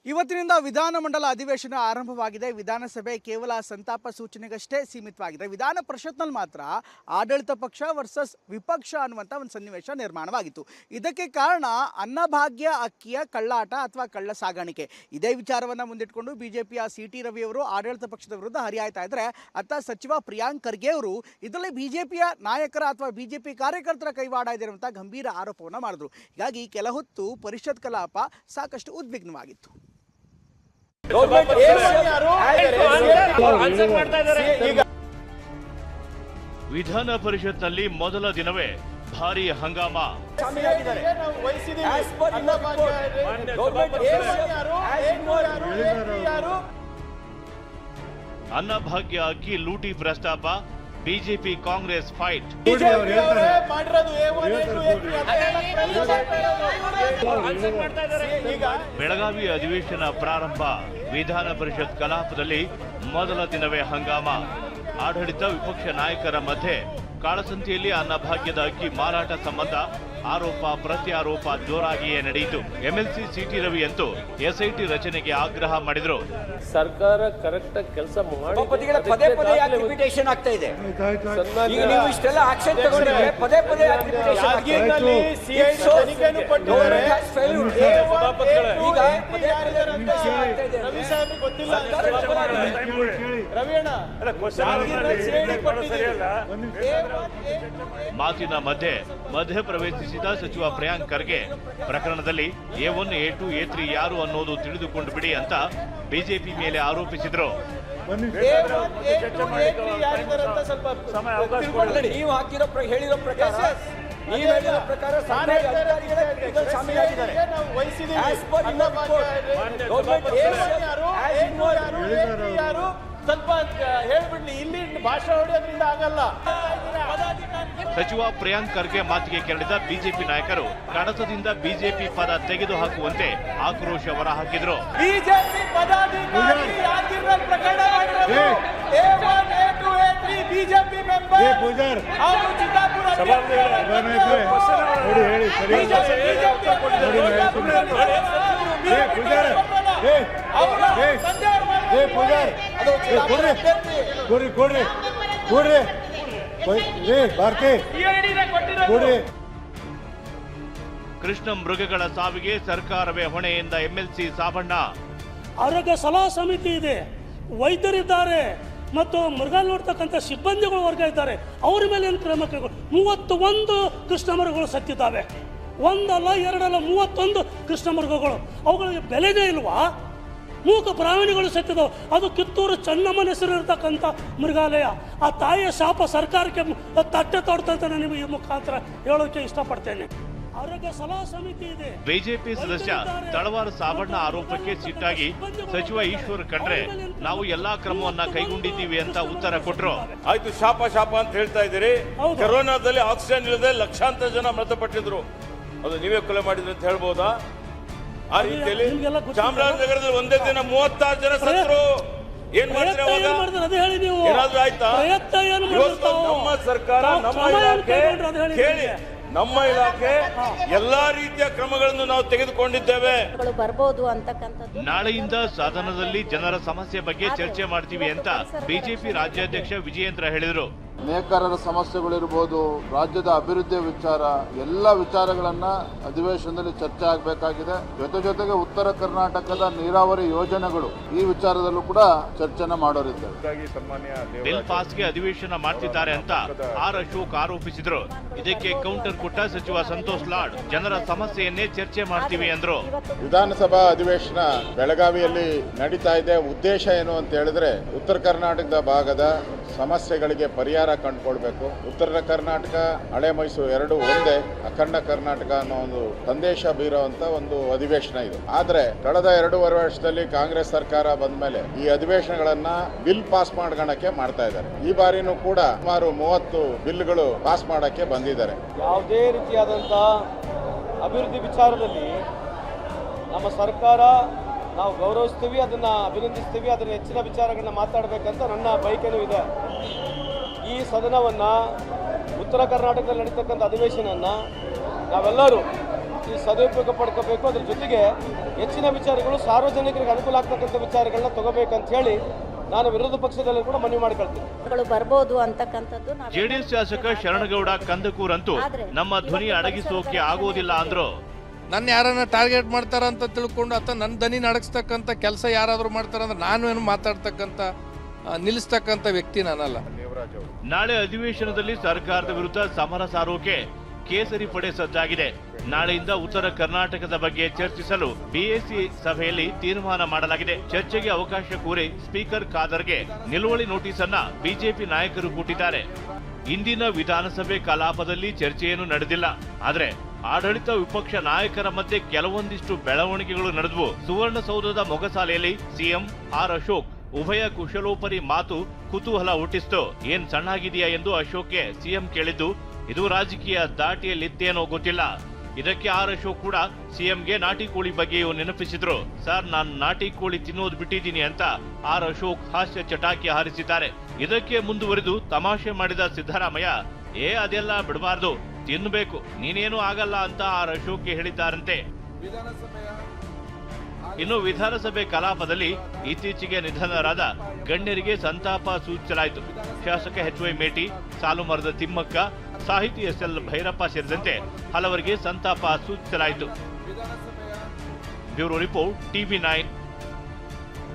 ಇವತ್ತಿನಿಂದ ವಿಧಾನಮಂಡಲ ಅಧಿವೇಶನ ಆರಂಭವಾಗಿದೆ. ವಿಧಾನಸಭೆ ಕೇವಲ ಸಂತಾಪ ಸೂಚನೆಗಷ್ಟೇ ಸೀಮಿತವಾಗಿದೆ. ವಿಧಾನ ಪರಿಷತ್ನಲ್ಲಿ ಮಾತ್ರ ಆಡಳಿತ ಪಕ್ಷ ವರ್ಸಸ್ ವಿಪಕ್ಷ ಅನ್ನುವಂಥ ಒಂದು ಸನ್ನಿವೇಶ ನಿರ್ಮಾಣವಾಗಿತ್ತು. ಇದಕ್ಕೆ ಕಾರಣ ಅನ್ನಭಾಗ್ಯ ಅಕ್ಕಿಯ ಕಳ್ಳಾಟ ಅಥವಾ ಕಳ್ಳ ಸಾಗಾಣಿಕೆ. ಇದೇ ವಿಚಾರವನ್ನು ಮುಂದಿಟ್ಕೊಂಡು ಬಿಜೆಪಿಯ ಸಿ.ಟಿ. ರವಿಯವರು ಆಡಳಿತ ಪಕ್ಷದ ವಿರುದ್ಧ ಹರಿಯಾಯ್ತಾ ಇದ್ದಾರೆ. ಅತ್ತ ಸಚಿವ ಪ್ರಿಯಾಂಕ್ ಖರ್ಗೆ ಅವರು ಇದರಲ್ಲಿ ಬಿಜೆಪಿಯ ನಾಯಕರ ಅಥವಾ ಬಿಜೆಪಿ ಕಾರ್ಯಕರ್ತರ ಕೈವಾಡ ಇದೆ ಅನ್ನುವಂಥ ಗಂಭೀರ ಆರೋಪವನ್ನು ಮಾಡಿದ್ರು. ಹೀಗಾಗಿ ಕೆಲ ಹೊತ್ತು ಪರಿಷತ್ ಕಲಾಪ ಸಾಕಷ್ಟು ಉದ್ವಿಗ್ನವಾಗಿತ್ತು. ವಿಧಾನ ಪರಿಷತ್ನಲ್ಲಿ ಮೊದಲ ದಿನವೇ ಭಾರೀ ಹಂಗಾಮ. ಅನ್ನಭಾಗ್ಯ ಅಕ್ಕಿ ಲೂಟಿ ಪ್ರಸ್ತಾಪ, ಬಿಜೆಪಿ ಕಾಂಗ್ರೆಸ್ ಫೈಟ್. ಬೆಳಗಾವಿ ಅಧಿವೇಶನ ಪ್ರಾರಂಭ. ವಿಧಾನ ಪರಿಷತ್ ಕಲಾಪದಲ್ಲಿ ಮೊದಲ ದಿನವೇ ಹಂಗಾಮ. ಆಡಳಿತ ವಿಪಕ್ಷ ನಾಯಕರ ಮಧ್ಯೆ ಕಾಳಸಂತೆಯಲ್ಲಿ ಅನ್ನಭಾಗ್ಯದ ಅಕ್ಕಿ ಮಾರಾಟ ಸಂಬಂಧ ಆರೋಪ ಪ್ರತ್ಯಾರೋಪ ಜೋರಾಗಿಯೇ ನಡೆಯಿತು. MLC CT. ರವಿ ಅಂತೂ ಎಸ್ಐಟಿ ರಚನೆಗೆ ಆಗ್ರಹ ಮಾಡಿದ್ರು. ಸರ್ಕಾರ ಕರೆಕ್ಟ್ ಆಗಿ ಕೆಲಸ ಮಾಡಿ ಪದೇ ಪದೇ ರಿಪಿಟೇಷನ್ ಆಗ್ತಾ ಇದೆ. ಈಗ ನೀವು ಇಷ್ಟೆಲ್ಲ ಆಕ್ಷನ್ ತಗೊಂಡಿದ್ರೆ ಪದೇ ಪದೇ ಮಾತಿನ ಮಧ್ಯೆ ಪ್ರವೇಶಿಸಿದ ಸಚಿವ ಪ್ರಿಯಾಂಕ್ ಖರ್ಗೆ ಪ್ರಕರಣದಲ್ಲಿ A1, A2, A3 ಯಾರು ಅನ್ನೋದು ತಿಳಿದುಕೊಂಡು ಬಿಡಿ ಅಂತ ಬಿಜೆಪಿ ಮೇಲೆ ಆರೋಪಿಸಿದ್ರು. ನೀವು ಹಾಕಿರೋ ಹೇಳಿರೋ ಪ್ರಕಾರ ಸ್ವಲ್ಪ ಹೇಳ್ಬಿಡ್ಲಿ, ಇಲ್ಲಿ ಭಾಷೆ ಹೊಡೆಯೋದ್ರಿಂದ ಆಗಲ್ಲ. ಸಚಿವ ಪ್ರಿಯಾಂಕ್ ಖರ್ಗೆ ಮಾತಿಗೆ ಕೆರಳಿದ ಬಿಜೆಪಿ ನಾಯಕರು ಕಡತದಿಂದ ಬಿಜೆಪಿ ಪದ ತೆಗೆದು ಹಾಕುವಂತೆ ಆಕ್ರೋಶ ಹೊರಹಾಕಿದ್ರು. ಬಿಜೆಪಿ ಪದಾಧಿಕಾರಿ ಪ್ರಕರಣ A1, A2, A3 BJP member ಹಾಗೂ ಚಿತ್ತಾಪುರ ಕೃಷ್ಣ ಮೃಗಗಳ ಸಾವಿಗೆ ಸರ್ಕಾರವೇ ಹೊಣೆ ಎಂದ ಎಂಎಲ್ಸಿ ಸಾಬಣ್ಣ. ಆರೋಗ್ಯ ಸಲಹಾ ಸಮಿತಿ ಇದೆ, ವೈದ್ಯರಿದ್ದಾರೆ ಮತ್ತು ಮೃಗ ನೋಡ್ತಕ್ಕಂಥ ಸಿಬ್ಬಂದಿಗಳು ವರ್ಗ ಇದ್ದಾರೆ. ಅವರ ಮೇಲೆ ಏನು ಕ್ರಮ ಕೈಗೊಳ್ಳಿ. 31 ಕೃಷ್ಣ ಮೃಗಗಳು ಸತ್ತಿದ್ದಾವೆ. ಒಂದಲ್ಲ ಎರಡಲ್ಲ 31 ಕೃಷ್ಣ ಮೃಗಗಳು. ಅವುಗಳಿಗೆ ಬೆಲೆನೇ ಇಲ್ವಾ? ಮೂಕ ಪ್ರಾಣಿಗಳು ಸತ್ತಿದ್ದವು. ಅದು ಕಿತ್ತೂರು ಚೆನ್ನಮ್ಮನ ಹೆಸರು ಇರತಕ್ಕಂಥ ಮೃಗಾಲಯ. ಆ ತಾಯಿಯ ಶಾಪ ಸರ್ಕಾರಕ್ಕೆ ತಟ್ಟೆ ತೊಡ್ತಂತ ನಿಮಗೆ ಈ ಮುಖಾಂತರ ಹೇಳೋಕೆ ಇಷ್ಟಪಡ್ತೇನೆ. ಆರೋಗ್ಯ ಸಲಹಾ ಸಮಿತಿ ಇದೆ. ಬಿಜೆಪಿ ಸದಸ್ಯ ತಳವಾರ ಸಾಬಣ್ಣ ಆರೋಪಕ್ಕೆ ಸಿಟ್ಟಾಗಿ ಸಚಿವ ಈಶ್ವರ್ ಖಂಡ್ರೆ ನಾವು ಎಲ್ಲಾ ಕ್ರಮವನ್ನ ಕೈಗೊಂಡಿದ್ದೀವಿ ಅಂತ ಉತ್ತರ ಕೊಟ್ರು. ಆಯ್ತು, ಶಾಪ ಅಂತ ಹೇಳ್ತಾ ಇದ್ದೀರಿ. ಕೊರೋನಾದಲ್ಲಿ ಆಕ್ಸಿಜನ್ ಇಲ್ಲದೆ ಲಕ್ಷಾಂತರ ಜನ ಮೃತಪಟ್ಟಿದ್ರು. ಅದು ನೀವೇ ಕೊಲೆ ಮಾಡಿದ್ರಿ ಅಂತ ಹೇಳ್ಬೋದಾ? ಆ ರೀತಿಯಲ್ಲಿ ಚಾಮರಾಜನಗರದಲ್ಲಿ ಒಂದೇ ದಿನ 36 ಜನ ಸತ್ರು. ಏನ್ ಮಾಡಿದ್ರೆ ಏನಾದ್ರೂ ಆಯ್ತಾ? ನಮ್ಮ ಸರ್ಕಾರ, ನಮ್ಮ ಇಲಾಖೆ ಕೇಳಿ, ನಮ್ಮ ಇಲಾಖೆ ಎಲ್ಲಾ ರೀತಿಯ ಕ್ರಮಗಳನ್ನು ನಾವು ತೆಗೆದುಕೊಂಡಿದ್ದೇವೆ. ಬರ್ಬೋದು ಅಂತಕ್ಕಂಥದ್ದು. ನಾಳೆಯಿಂದ ಸದನದಲ್ಲಿ ಜನರ ಸಮಸ್ಯೆ ಬಗ್ಗೆ ಚರ್ಚೆ ಮಾಡ್ತೀವಿ ಅಂತ ಬಿಜೆಪಿ ರಾಜ್ಯಾಧ್ಯಕ್ಷ ವಿಜಯೇಂದ್ರ ಹೇಳಿದರು. ನೇಕಾರರ ಸಮಸ್ಯೆಗಳಿರ್ಬೋದು, ರಾಜ್ಯದ ಅಭಿವೃದ್ಧಿಯ ವಿಚಾರ, ಎಲ್ಲ ವಿಚಾರಗಳನ್ನ ಅಧಿವೇಶನದಲ್ಲಿ ಚರ್ಚೆ ಆಗಬೇಕಾಗಿದೆ. ಜೊತೆಗೆ ಉತ್ತರ ಕರ್ನಾಟಕದ ನೀರಾವರಿ ಯೋಜನೆಗಳು, ಈ ವಿಚಾರದಲ್ಲೂ ಕೂಡ ಚರ್ಚೆನ ಮಾಡೋರಿದ್ದಾರೆ. ಬಿಲ್ ಪಾಸ್ಗೆ ಅಧಿವೇಶನ ಮಾಡ್ತಿದ್ದಾರೆ ಅಂತ ಆರ್ ಅಶೋಕ್ ಆರೋಪಿಸಿದ್ರು. ಇದಕ್ಕೆ ಕೌಂಟರ್ ಕೊಟ್ಟ ಸಚಿವ ಸಂತೋಷ್ ಲಾಡ್ ಜನರ ಸಮಸ್ಯೆಯನ್ನೇ ಚರ್ಚೆ ಮಾಡ್ತೀವಿ ಅಂದ್ರು. ವಿಧಾನಸಭಾ ಅಧಿವೇಶನ ಬೆಳಗಾವಿಯಲ್ಲಿ ನಡೀತಾ ಇದೆ. ಉದ್ದೇಶ ಏನು ಅಂತ ಹೇಳಿದ್ರೆ ಉತ್ತರ ಕರ್ನಾಟಕದ ಭಾಗದ ಸಮಸ್ಯೆಗಳಿಗೆ ಪರಿಹಾರ ಕಂಡುಕೊಳ್ಬೇಕು. ಉತ್ತರ ಕರ್ನಾಟಕ, ಹಳೆ ಮೈಸೂರು ಎರಡು ಒಂದೇ, ಅಖಂಡ ಕರ್ನಾಟಕ ಅನ್ನೋ ಒಂದು ಸಂದೇಶ ಬೀರುವಂತ ಒಂದು ಅಧಿವೇಶನ ಇದು. ಆದ್ರೆ ಕಳೆದ 2.5 ವರ್ಷದಲ್ಲಿ ಕಾಂಗ್ರೆಸ್ ಸರ್ಕಾರ ಬಂದ ಮೇಲೆ ಈ ಅಧಿವೇಶನಗಳನ್ನ ಬಿಲ್ ಪಾಸ್ ಮಾಡ್ಕೊಳಕ್ಕೆ ಮಾಡ್ತಾ ಇದ್ದಾರೆ. ಈ ಬಾರಿನೂ ಕೂಡ ಸುಮಾರು 30 ಬಿಲ್ಗಳು ಪಾಸ್ ಮಾಡಕ್ಕೆ ಬಂದಿದ್ದಾರೆ. ಯಾವುದೇ ರೀತಿಯಾದಂತಹ ಅಭಿವೃದ್ಧಿ ವಿಚಾರದಲ್ಲಿ ನಮ್ಮ ಸರ್ಕಾರ ನಾವು ಗೌರವಿಸ್ತೀವಿ, ಅದನ್ನ ಅಭಿನಂದಿಸ್ತೀವಿ. ಅದನ್ನ ಹೆಚ್ಚಿನ ವಿಚಾರಗಳನ್ನ ಮಾತಾಡಬೇಕಂತ ನನ್ನ ಬಯಕೆನೂ ಇದೆ. ಈ ಸದನವನ್ನು, ಉತ್ತರ ಕರ್ನಾಟಕದಲ್ಲಿ ನಡೀತಕ್ಕಂಥ ಅಧಿವೇಶನವನ್ನು ನಾವೆಲ್ಲರೂ ಸದುಪಯೋಗ ಪಡ್ಕೋಬೇಕು. ಅದ್ರ ಜೊತೆಗೆ ಹೆಚ್ಚಿನ ವಿಚಾರಗಳು ಸಾರ್ವಜನಿಕರಿಗೆ ಅನುಕೂಲ ಆಗ್ತಕ್ಕಂಥ ವಿಚಾರಗಳನ್ನ ತಗೋಬೇಕಂತ ಹೇಳಿ ನಾನು ವಿರೋಧ ಪಕ್ಷದಲ್ಲಿ ಕೂಡ ಮನವಿ ಮಾಡ್ಕೊಳ್ತೀನಿ. ಬರ್ಬೋದು ಅಂತಕ್ಕಂಥದ್ದು ನಾವು ಜೆಡಿಎಸ್ ಶಾಸಕ ಶರಣಗೌಡ ಕಂದಕೂರ್ ಅಂತೂ ನಮ್ಮ ಧ್ವನಿ ಅಡಗಿಸೋಕೆ ಆಗೋದಿಲ್ಲ ಅಂದ್ರು. ನನ್ನ ಯಾರನ್ನ ಟಾರ್ಗೆಟ್ ಮಾಡ್ತಾರ ಅಂತ ತಿಳ್ಕೊಂಡು ಅಥವಾ ನನ್ನ ದನಿ ಅಡಗಿಸ್ತಕ್ಕಂಥ ಕೆಲಸ ಯಾರಾದರೂ ಮಾಡ್ತಾರಂದ್ರೆ ನಾನು ಏನು ಮಾತಾಡ್ತಕ್ಕಂಥ ನಿಲ್ಲಿಸ್ತಕ್ಕಂಥ ವ್ಯಕ್ತಿ ನಾನಲ್ಲ. ನಾಳೆ ಅಧಿವೇಶನದಲ್ಲಿ ಸರ್ಕಾರದ ವಿರುದ್ಧ ಸಮರ ಸಾರೋಕೆ ಕೇಸರಿ ಪಡೆ ಸಜ್ಜಾಗಿದೆ. ನಾಳೆಯಿಂದ ಉತ್ತರ ಕರ್ನಾಟಕದ ಬಗ್ಗೆ ಚರ್ಚಿಸಲು ಬಿಎಸಿ ಸಭೆಯಲ್ಲಿ ತೀರ್ಮಾನ ಮಾಡಲಾಗಿದೆ. ಚರ್ಚೆಗೆ ಅವಕಾಶ ಕೋರಿ ಸ್ಪೀಕರ್ ಖಾದರ್ಗೆ ನಿಲುವಳಿ ನೋಟಿಸ್ ಅನ್ನ ಬಿಜೆಪಿ ನಾಯಕರು ಕೊಟ್ಟಿದ್ದಾರೆ. ಇಂದಿನ ವಿಧಾನಸಭೆ ಕಲಾಪದಲ್ಲಿ ಚರ್ಚೆಯೇನು ನಡೆದಿಲ್ಲ. ಆದ್ರೆ ಆಡಳಿತ ವಿಪಕ್ಷ ನಾಯಕರ ಮಧ್ಯೆ ಕೆಲವೊಂದಿಷ್ಟು ಬೆಳವಣಿಗೆಗಳು ನಡೆದವು. ಸುವರ್ಣಸೌಧದ ಮೊಗಸಾಲೆಯಲ್ಲಿ ಸಿಎಂ ಆರ್ ಅಶೋಕ್ ಉಭಯ ಕುಶಲೋಪರಿ ಮಾತು ಕುತೂಹಲ ಹುಟ್ಟಿಸಿತು. ಏನ್ ಸಣ್ಣಾಗಿದೆಯಾ ಎಂದು ಅಶೋಕ್ಗೆ ಸಿಎಂ ಕೇಳಿದ್ದು ಇದು ರಾಜಕೀಯ ದಾಟಿಯಲ್ಲಿತ್ತೇನೋ ಗೊತ್ತಿಲ್ಲ. ಇದಕ್ಕೆ ಆರ್ ಅಶೋಕ್ ಕೂಡ ಸಿಎಂಗೆ ನಾಟಿ ಕೋಳಿ ಬಗ್ಗೆಯೂ ನೆನಪಿಸಿದ್ರು. ಸರ್, ನಾನು ನಾಟಿ ಕೋಳಿ ತಿನ್ನೋದು ಬಿಟ್ಟಿದ್ದೀನಿ ಅಂತ ಆರ್ ಅಶೋಕ್ ಹಾಸ್ಯ ಚಟಾಕಿ ಹಾರಿಸಿದ್ದಾರೆ. ಇದಕ್ಕೆ ಮುಂದುವರಿದು ತಮಾಷೆ ಮಾಡಿದ ಸಿದ್ದರಾಮಯ್ಯ ಅದೆಲ್ಲ ಬಿಡಬಾರ್ದು, ತಿನ್ನಬೇಕು, ನೀನೇನು ಆಗಲ್ಲ ಅಂತ ಆರ್ ಅಶೋಕ್ಗೆ ಹೇಳಿದ್ದಾರಂತೆ. ಇನ್ನು ವಿಧಾನಸಭೆ ಕಲಾಪದಲ್ಲಿ ಇತ್ತೀಚೆಗೆ ನಿಧನರಾದ ಗಣ್ಯರಿಗೆ ಸಂತಾಪ ಸೂಚಿಸಲಾಯಿತು. ಶಾಸಕ ಎಚ್.ವೈ. ಮೇಟಿ, ಸಾಲುಮರದ ತಿಮ್ಮಕ್ಕ, ಸಾಹಿತಿ ಎಸ್.ಎಲ್. ಭೈರಪ್ಪ ಸೇರಿದಂತೆ ಹಲವರಿಗೆ ಸಂತಾಪ ಸೂಚಿಸಲಾಯಿತು. Bureau report, ಟಿವಿ9.